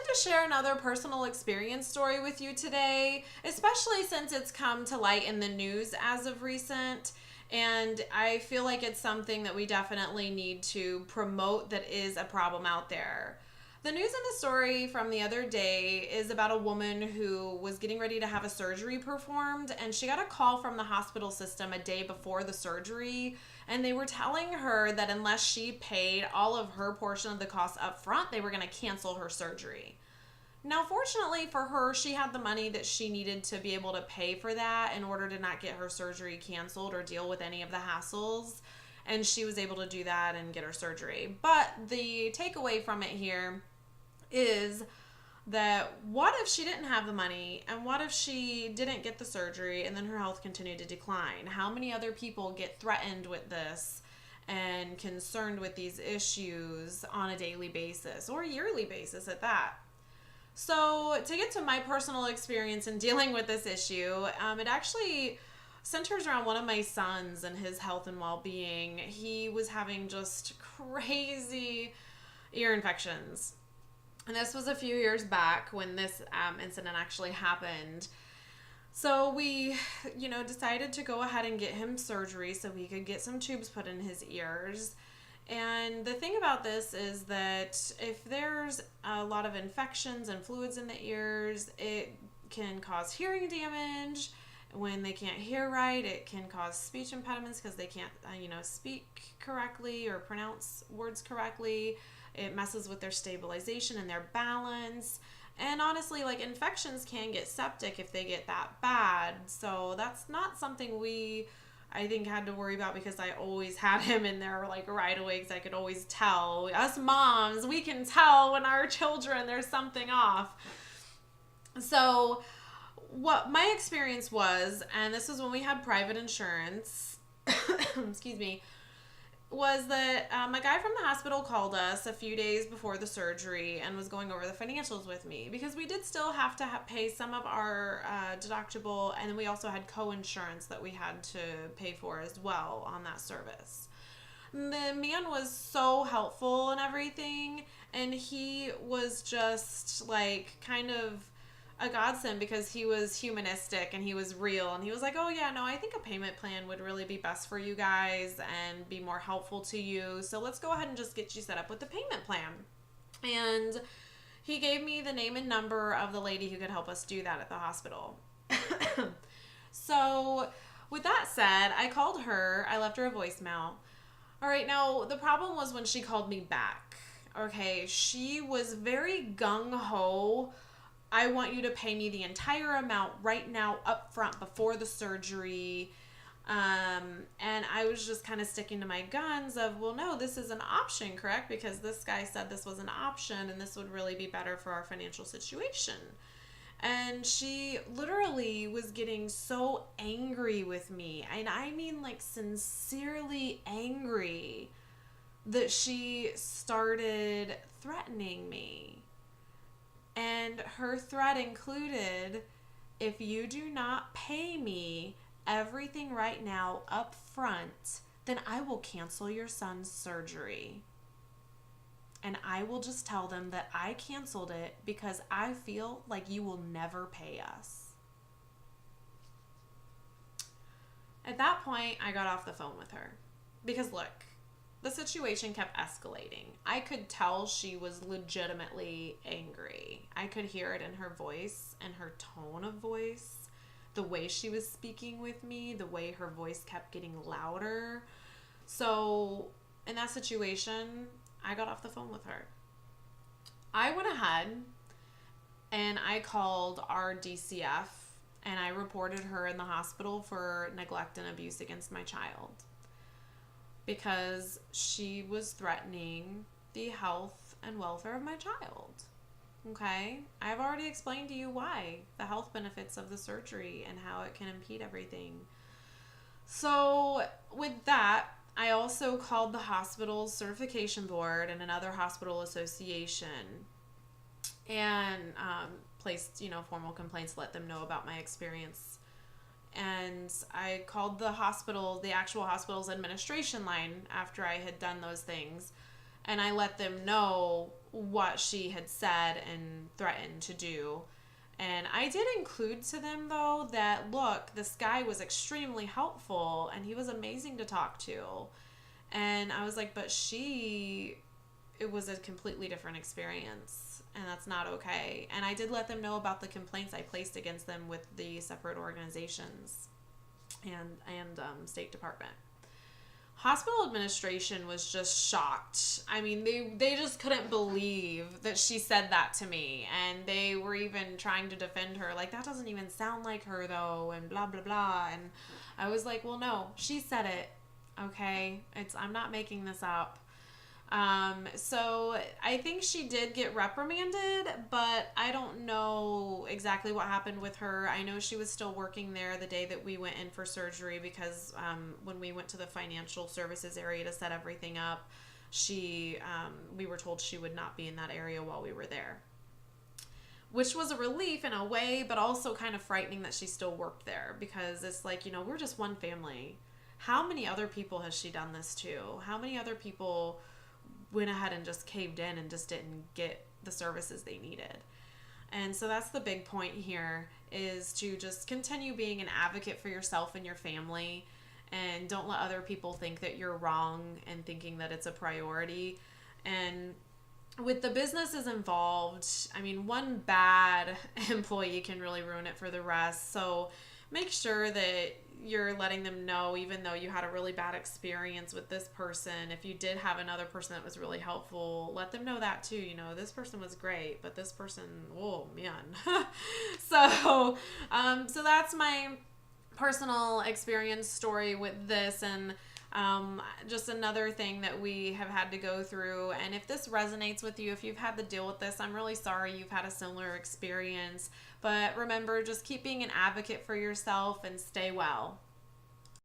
wanted to share another personal experience story with you today, especially since it's come to light in the news as of recent. And I feel like it's something that we definitely need to promote that is a problem out there. The news in the story from the other day is about a woman who was getting ready to have a surgery performed, and she got a call from the hospital system a day before the surgery, and they were telling her that unless she paid all of her portion of the cost up front, they were going to cancel her surgery. Now, fortunately for her, she had the money that she needed to be able to pay for that in order to not get her surgery canceled or deal with any of the hassles. And she was able to do that and get her surgery. But the takeaway from it here is that what if she didn't have the money, and what if she didn't get the surgery and then her health continued to decline? How many other people get threatened with this and concerned with these issues on a daily basis or yearly basis at that? So, to get to my personal experience in dealing with this issue, it actually centers around one of my sons and his health and well-being. He was having just crazy ear infections. And this was a few years back when this incident actually happened. So we, decided to go ahead and get him surgery so we could get some tubes put in his ears. And the thing about this is that if there's a lot of infections and fluids in the ears, it can cause hearing damage. When they can't hear right, it can cause speech impediments because they can't, speak correctly or pronounce words correctly. It messes with their stabilization and their balance. And honestly, infections can get septic if they get that bad. So that's not something I think had to worry about, because I always had him in there right away, because I could always tell. Us moms, we can tell when our children, there's something off. So what my experience was, and this was when we had private insurance, excuse me, was that a guy from the hospital called us a few days before the surgery and was going over the financials with me, because we did still have to pay some of our deductible, and then we also had co-insurance that we had to pay for as well on that service. The man was so helpful and everything, and he was just kind of a godsend, because he was humanistic and he was real, and he was like, oh yeah, no, I think a payment plan would really be best for you guys and be more helpful to you, so let's go ahead and just get you set up with the payment plan. And he gave me the name and number of the lady who could help us do that at the hospital. So with that said, I called her. I left her a voicemail. All right, now the problem was when she called me back. Okay, she was very gung-ho. I want you to pay me the entire amount right now up front before the surgery. And I was just kind of sticking to my guns of, well, no, this is an option, correct? Because this guy said this was an option and this would really be better for our financial situation. And she literally was getting so angry with me. And I mean, sincerely angry, that she started threatening me. And her threat included, if you do not pay me everything right now up front, then I will cancel your son's surgery. And I will just tell them that I canceled it because I feel like you will never pay us. At that point, I got off the phone with her. Because look, the situation kept escalating. I could tell she was legitimately angry. I could hear it in her voice and her tone of voice, the way she was speaking with me, the way her voice kept getting louder. So in that situation, I got off the phone with her. I went ahead and I called our DCF and I reported her in the hospital for neglect and abuse against my child, because she was threatening the health and welfare of my child. Okay? I've already explained to you why, the health benefits of the surgery and how it can impede everything. So with that, I also called the hospital's certification board and another hospital association and placed, formal complaints to let them know about my experience. And I called the actual hospital's administration line after I had done those things. and I let them know what she had said and threatened to do. And I did include to them, though, that look, this guy was extremely helpful and he was amazing to talk to. And I was like, but it was a completely different experience, and that's not okay. And I did let them know about the complaints I placed against them with the separate organizations and State Department. Hospital administration was just shocked. I mean, they just couldn't believe that she said that to me, and they were even trying to defend her, like, that doesn't even sound like her, though, and blah, blah, blah. And I was like, well, no, she said it, okay? I'm not making this up. So I think she did get reprimanded, but I don't know exactly what happened with her. I know she was still working there the day that we went in for surgery because when we went to the financial services area to set everything up, we were told she would not be in that area while we were there, which was a relief in a way, but also kind of frightening that she still worked there, because it's like, we're just one family. How many other people has she done this to? How many other people went ahead and just caved in and just didn't get the services they needed? And so that's the big point here, is to just continue being an advocate for yourself and your family, and don't let other people think that you're wrong and thinking that it's a priority. And with the businesses involved, I mean, one bad employee can really ruin it for the rest. So make sure that you're letting them know, even though you had a really bad experience with this person, if you did have another person that was really helpful, let them know that too. This person was great, but this person, oh man. So that's my personal experience story with this, and just another thing that we have had to go through. And if this resonates with you, if you've had to deal with this, I'm really sorry you've had a similar experience. But remember, just keep being an advocate for yourself and stay well.